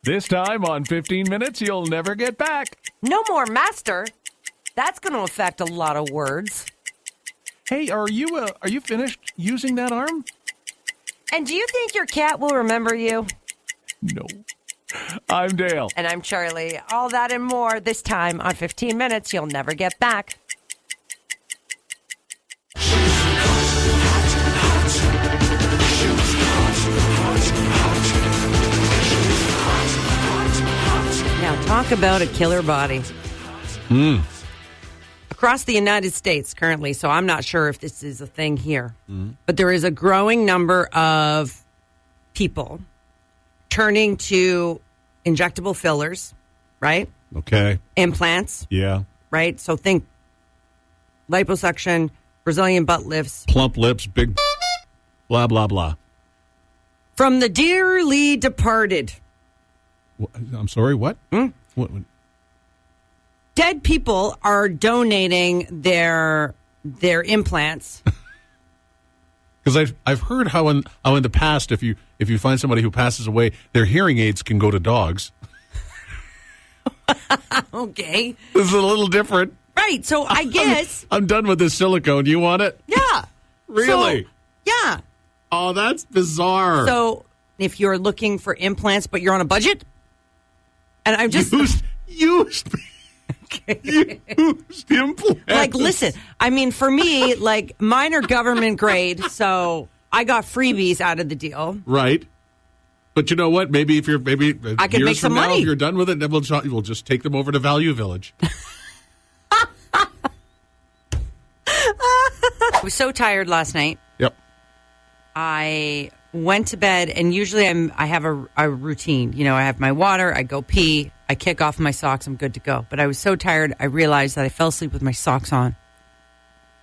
This time on 15 Minutes You'll Never Get Back. No more master. That's going to affect a lot of words. Hey, are you finished using that arm? And do you think your cat will remember you? No. I'm Dale. And I'm Charlie. All that and more this time on 15 Minutes You'll Never Get Back. Now, talk about a killer body. Across the United States currently, so I'm not sure if this is a thing here, but there is a growing number of people turning to injectable fillers, right? Okay. Implants, Yeah. right? So think liposuction, Brazilian butt lifts. Plump lips, big blah, blah, blah. From the dearly departed. I'm sorry, what? What? Dead people are donating their implants. Because I've heard how in the past, if you find somebody who passes away, their hearing aids can go to dogs. Okay. This is a little different. Right. So I guess. I'm done with this silicone. You want it? Yeah. Really? So, yeah. Oh, that's bizarre. So if you're looking for implants, but you're on a budget, and I'm just used implants. like, listen, I mean, for me, like, mine are government grade, so I got freebies out of the deal. Right. But you know what? Maybe if you're I can years make some from now, money. if you're done with it, then we'll just take them over to Value Village. I was so tired last night. Yep. I went to bed, and usually I have a routine. You know, I have my water, I go pee, I kick off my socks, I'm good to go. But I was so tired, I realized that I fell asleep with my socks on.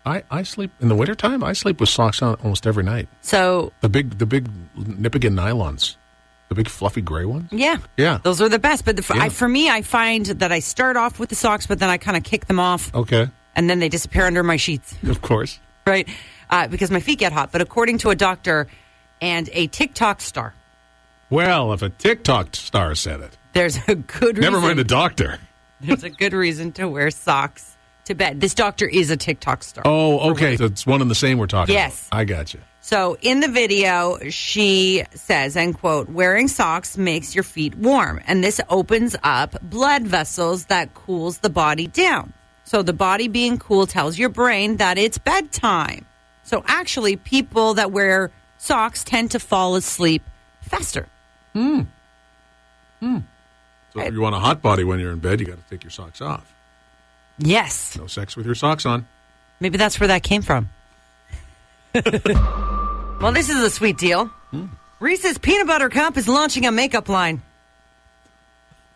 I sleep in the wintertime. I sleep with socks on almost every night. So The big Nipigon nylons, the big fluffy gray ones. yeah, Yeah. those are the best. But Yeah. for me, I find that I start off with the socks, but then I kind of kick them off, Okay. and then they disappear under my sheets. Of course. Right, because my feet get hot. But according to a doctor and a TikTok star, Well, if a TikTok star said it, there's a good reason. never mind a doctor. There's a good reason to wear socks to bed. This doctor is a TikTok star. Oh, okay. So it's one and the same we're talking Yes. about. I got you. So in the video, she says, end quote, wearing socks makes your feet warm, and this opens up blood vessels that cools the body down. So the body being cool tells your brain that it's bedtime. So actually, people that wear socks tend to fall asleep faster. So if you want a hot body when you're in bed, you got to take your socks off. Yes. No sex with your socks on. Maybe that's where that came from. Well, this is a sweet deal. Reese's Peanut Butter Cup is launching a makeup line.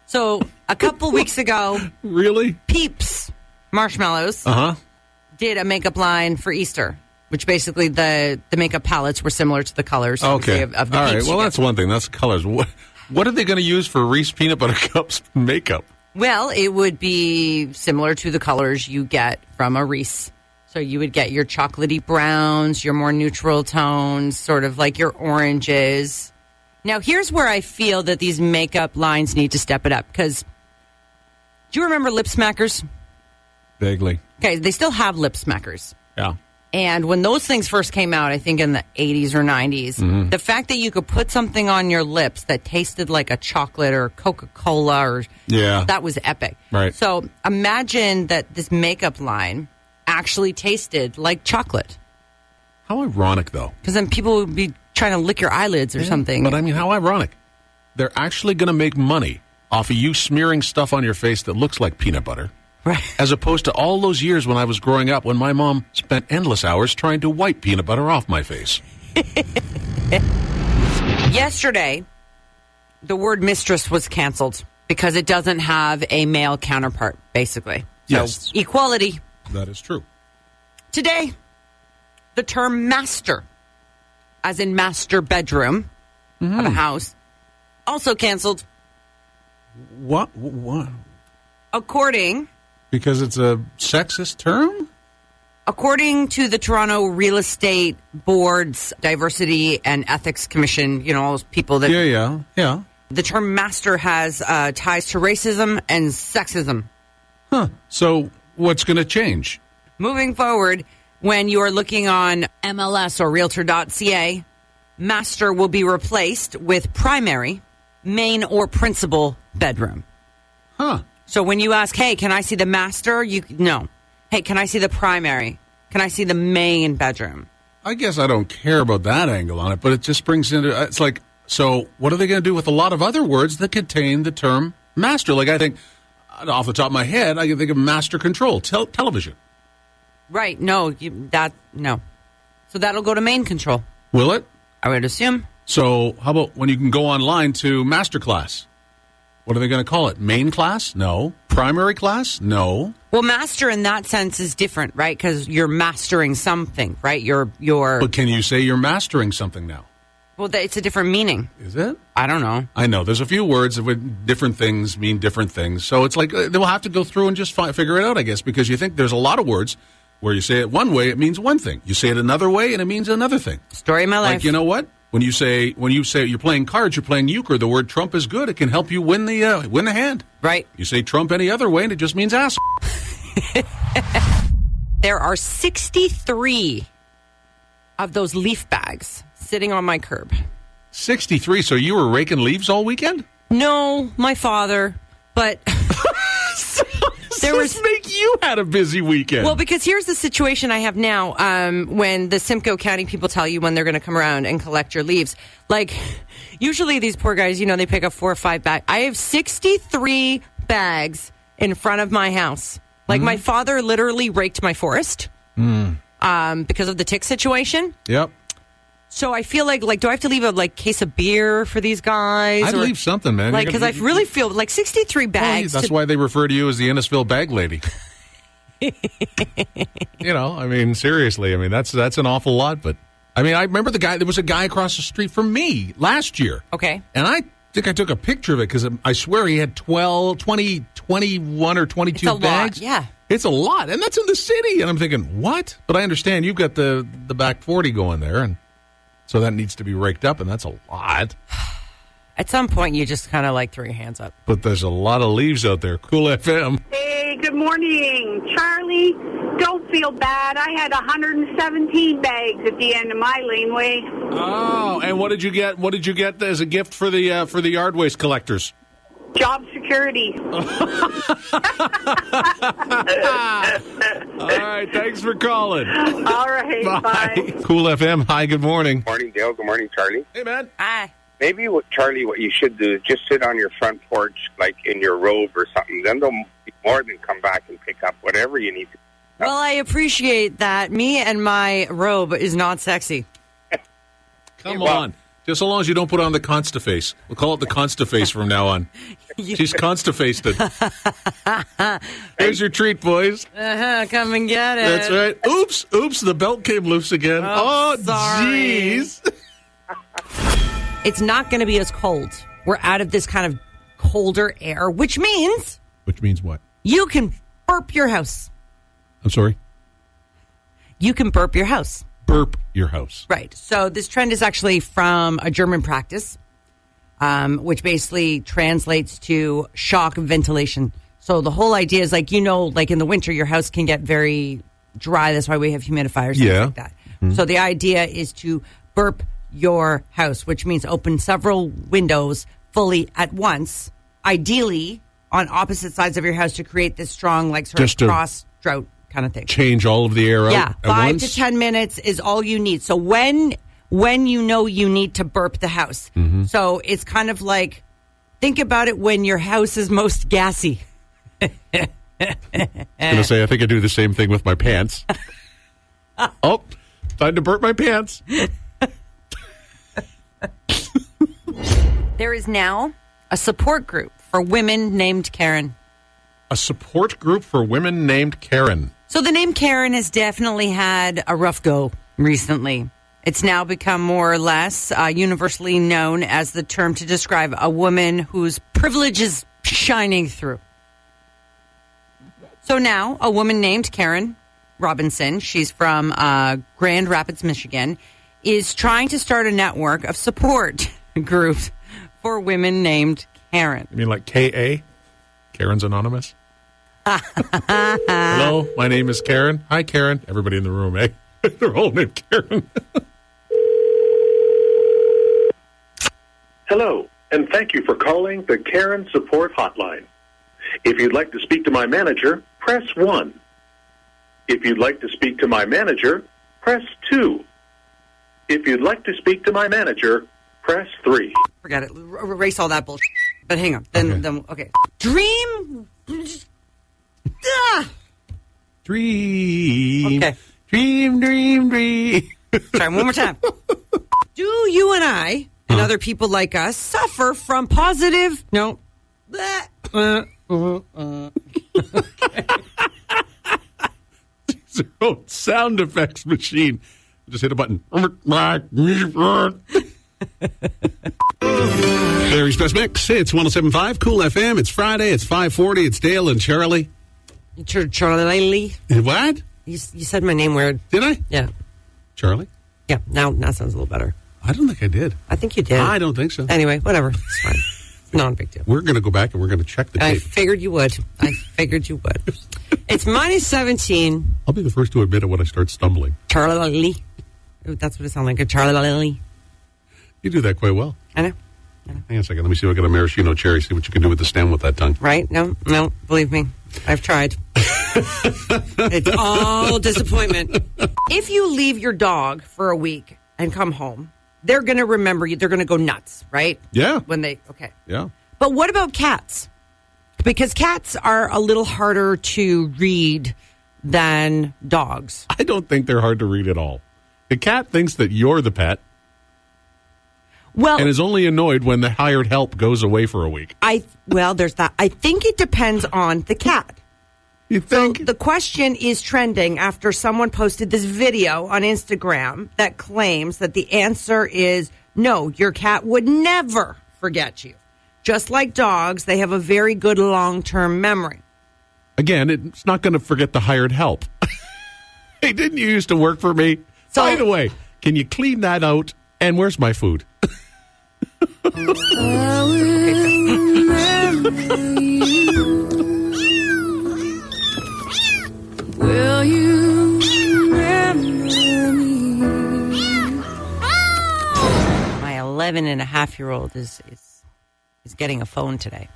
So a couple weeks ago, Really? Peeps Marshmallows Uh-huh. did a makeup line for Easter, which basically the makeup palettes were similar to the colors Okay. of the All right. Peeps Well, you that's get. one thing. That's colors. What are they going to use for Reese Peanut Butter Cup's makeup? Well, it would be similar to the colors you get from a Reese. So you would get your chocolatey browns, your more neutral tones, sort of like your oranges. Now, here's where I feel that these makeup lines need to step it up. Because do you remember Lip Smackers? Vaguely. Okay, they still have Lip Smackers. Yeah. And when those things first came out, I think in the 80s or 90s, the fact that you could put something on your lips that tasted like a chocolate or Coca-Cola, or Yeah. that was epic. Right. So imagine that this makeup line actually tasted like chocolate. How ironic, though. Because then people would be trying to lick your eyelids or something. But I mean, how ironic. They're actually going to make money off of you smearing stuff on your face that looks like peanut butter. Right. As opposed to all those years when I was growing up when my mom spent endless hours trying to wipe peanut butter off my face. Yesterday, the word mistress was canceled because it doesn't have a male counterpart, basically. So, Yes. equality. That is true. Today, the term master, as in master bedroom of a house, also canceled. What? According Because it's a sexist term? According to the Toronto Real Estate Board's Diversity and Ethics Commission, you know, all those people that... Yeah. The term master has ties to racism and sexism. Huh. So what's going to change? Moving forward, when you're looking on MLS or Realtor.ca, master will be replaced with primary, main, or principal bedroom. Huh. So when you ask, hey, can I see the master? No. Hey, can I see the primary? Can I see the main bedroom? I guess I don't care about that angle on it, but it just brings into it's like, so what are they going to do with a lot of other words that contain the term master? Like, I think, off the top of my head, I can think of master control, television. Right. No. No. So that'll go to main control. Will it? I would assume. So how about when you can go online to master class? What are they going to call it? Main class? No. Primary class? No. Well, master in that sense is different, right? Because you're mastering something, right? You're. But can you say you're mastering something now? Well, it's a different meaning. Is it? I don't know. I know. There's a few words that with different things mean different things. So it's like they'll have to go through and just figure it out, I guess, because you think there's a lot of words where you say it one way, it means one thing. You say it another way, and it means another thing. Story of my life. Like, you know what? When you say you're playing cards, you're playing euchre, the word Trump is good. It can help you win the hand. Right. You say Trump any other way, and it just means ass. There are 63 of those leaf bags sitting on my curb. 63. So you were raking leaves all weekend? No, my father, but You had a busy weekend. Well, because here's the situation I have now. When the Simcoe County people tell you when they're going to come around and collect your leaves, like usually these poor guys, they pick up 4 or 5 bags. I have 63 bags in front of my house. Like my father literally raked my forest because of the tick situation. Yep. So I feel like do I have to leave a case of beer for these guys? I'd leave something, man. Like, because I really feel like 63 bags. That's why they refer to you as the Innisfil bag lady. Seriously. That's an awful lot. But I remember there was a guy across the street from me last year. Okay. And I think I took a picture of it because I swear he had 21 or 22 it's a bags. Lot, yeah. It's a lot. And that's in the city. And I'm thinking, what? But I understand you've got the back 40 going there. And so that needs to be raked up. And that's a lot. At some point, you just kind of throw your hands up. But there's a lot of leaves out there. Cool FM. Hey, good morning. Charlie, don't feel bad. I had 117 bags at the end of my laneway. Oh, and what did you get? What did you get as a gift for the yard waste collectors? Job security. All right, thanks for calling. All right, bye. Cool FM. Hi, good morning. Morning, Dale. Good morning, Charlie. Hey, man. Hi. Maybe, what you should do is just sit on your front porch, like in your robe or something. Then they'll more than come back and pick up whatever you need to. Well, I appreciate that. Me and my robe is not sexy. Come on. Just so long as you don't put on the Constiface. We'll call it the Constiface from now on. She's Constifaced. Here's your treat, boys. Come and get it. That's right. Oops, the belt came loose again. Oh, sorry. Jeez. It's not going to be as cold. We're out of this kind of colder air, which means... Which means what? You can burp your house. I'm sorry? You can burp your house. Burp your house. Right. So this trend is actually from a German practice, which basically translates to shock ventilation. So the whole idea is like in the winter, your house can get very dry. That's why we have humidifiers and things like that. Mm-hmm. So the idea is to burp your house, which means open several windows fully at once, ideally on opposite sides of your house to create this strong, cross drought kind of thing. Change all of the air out. Yeah, at 5 once? to 10 minutes is all you need. So when you know you need to burp the house. Mm-hmm. So it's kind of like, think about it when your house is most gassy. I was going to say, I think I do the same thing with my pants. Oh, time to burp my pants. There is now a support group for women named Karen. A support group for women named Karen. So the name Karen has definitely had a rough go recently. It's now become more or less universally known as the term to describe a woman whose privilege is shining through. So now a woman named Karen Robinson, she's from Grand Rapids, Michigan, is trying to start a network of support groups for women named Karen. You mean like K.A.? Karen's Anonymous? Hello, my name is Karen. Hi, Karen. Everybody in the room, eh? They're all named Karen. Hello, and thank you for calling the Karen Support Hotline. If you'd like to speak to my manager, press 1. If you'd like to speak to my manager, press 2. If you'd like to speak to my manager, press 3. Forget it. Erase all that bullshit. But hang on. Then, okay. Dream. Dream. Okay. Dream. Try one more time. Do you and I and other people like us suffer from positive? No. It's their own sound effects machine. Just hit a button. Barry's Best Mix. It's 107.5 Cool FM. It's Friday. It's 5:40. It's Dale and Charlie. Charlie. What? You said my name weird. Did I? Yeah. Charlie? Yeah. Now sounds a little better. I don't think I did. I think you did. I don't think so. Anyway, whatever. It's fine. Not a big deal. We're going to go back and we're going to check the I tape. figured you would. It's minus 17. I'll be the first to admit it when I start stumbling. Charlie. Ooh, that's what it sounds like. A Charlie. You do that quite well. I know. Hang on a second. Let me see if I got a maraschino cherry. See what you can do with the stem with that tongue. Right? No, believe me. I've tried. It's all disappointment. If you leave your dog for a week and come home, they're going to remember you. They're going to go nuts, right? Yeah. Okay. Yeah. But what about cats? Because cats are a little harder to read than dogs. I don't think they're hard to read at all. The cat thinks that you're the pet Well, and is only annoyed when the hired help goes away for a week. there's that. I think it depends on the cat. You So think? the question is trending after someone posted this video on Instagram that claims that the answer is no, your cat would never forget you. Just like dogs, they have a very good long-term memory. Again, it's not going to forget the hired help. Hey, didn't you used to work for me? So- By the way, can you clean that out? And where's my food? Will you remember me? My 11-and-a-half-year-old is getting a phone today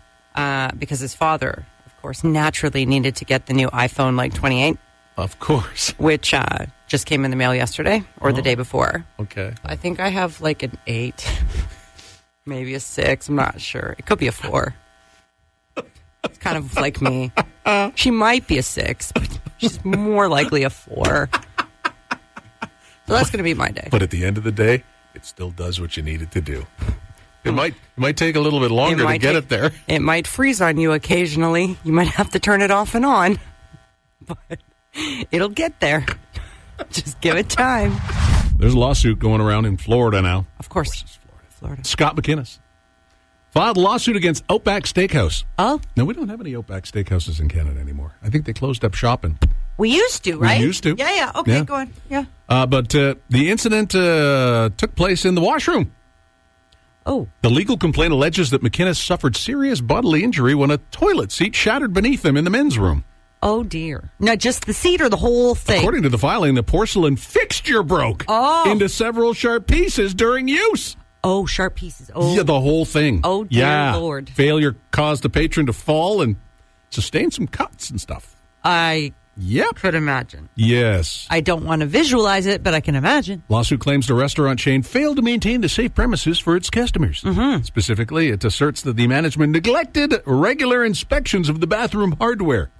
because his father, of course, naturally needed to get the new iPhone like 28, Of course. which just came in the mail yesterday or the day before. Okay. I think I have like an 8, maybe a 6. I'm not sure. It could be a 4. It's kind of like me. She might be a 6, but she's more likely a 4. So that's going to be my day. But at the end of the day, it still does what you need it to do. It might take a little bit longer to might get take- it there. It might freeze on you occasionally. You might have to turn it off and on. But it'll get there. Just give it time. There's a lawsuit going around in Florida now. Of course. Florida. Scott McInnes filed a lawsuit against Outback Steakhouse. Oh, No, we don't have any Outback Steakhouses in Canada anymore. I think they closed up shop. we used to, right? used to. Yeah. Okay, Yeah. go on. Yeah. But the incident took place in the washroom. Oh, The legal complaint alleges that McInnes suffered serious bodily injury when a toilet seat shattered beneath him in the men's room. oh dear. Not just the seat or the whole thing? According to the filing, the porcelain fixture broke into several sharp pieces during use. Oh, sharp pieces. Oh, Yeah, the whole thing. Oh, dear yeah. Lord. Failure caused the patron to fall and sustain some cuts and stuff. I Yep. could imagine. Yes. I don't want to visualize it, but I can imagine. Lawsuit claims the restaurant chain failed to maintain the safe premises for its customers. Mm-hmm. Specifically, it asserts that the management neglected regular inspections of the bathroom hardware.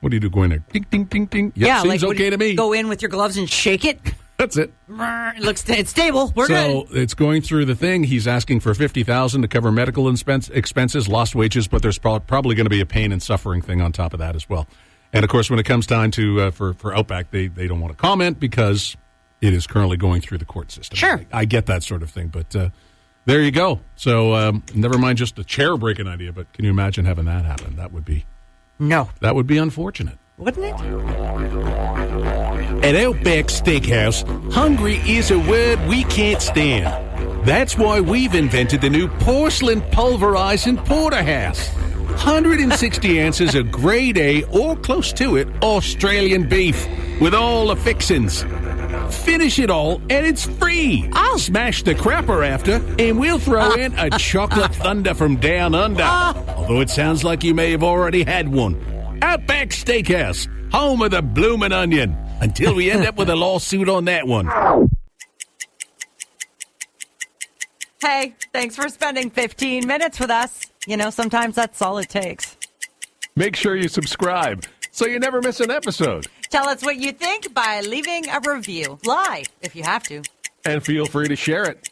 What do you do? Go in there? Ding, ding, ding, ding. Yep, seems like would okay you to me. Go in with your gloves and shake it. That's it. It looks it's stable. We're So good. it's going through the thing. He's asking for $50,000 to cover medical expenses, lost wages, but there's probably going to be a pain and suffering thing on top of that as well. And of course, when it comes time to for Outback, they don't want to comment because it is currently going through the court system. Sure. I get that sort of thing, but there you go. So never mind just a chair breaking idea, but can you imagine having that happen? That would be No, unfortunate. wouldn't it? At Outback Steakhouse, hungry is a word we can't stand. That's why we've invented the new porcelain pulverizing porterhouse. 160 ounces of grade A or close to it Australian beef with all the fixings. Finish it all and it's free. I'll smash the crapper after and we'll throw in a chocolate thunder from down under. Although it sounds like you may have already had one. Outback Steakhouse, home of the bloomin' onion. Until we end up with a lawsuit on that one. Hey, thanks for spending 15 minutes with us. You know, sometimes that's all it takes. Make sure you subscribe so you never miss an episode. Tell us what you think by leaving a review. Live, if you have to. And feel free to share it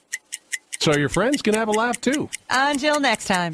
so your friends can have a laugh too. Until next time.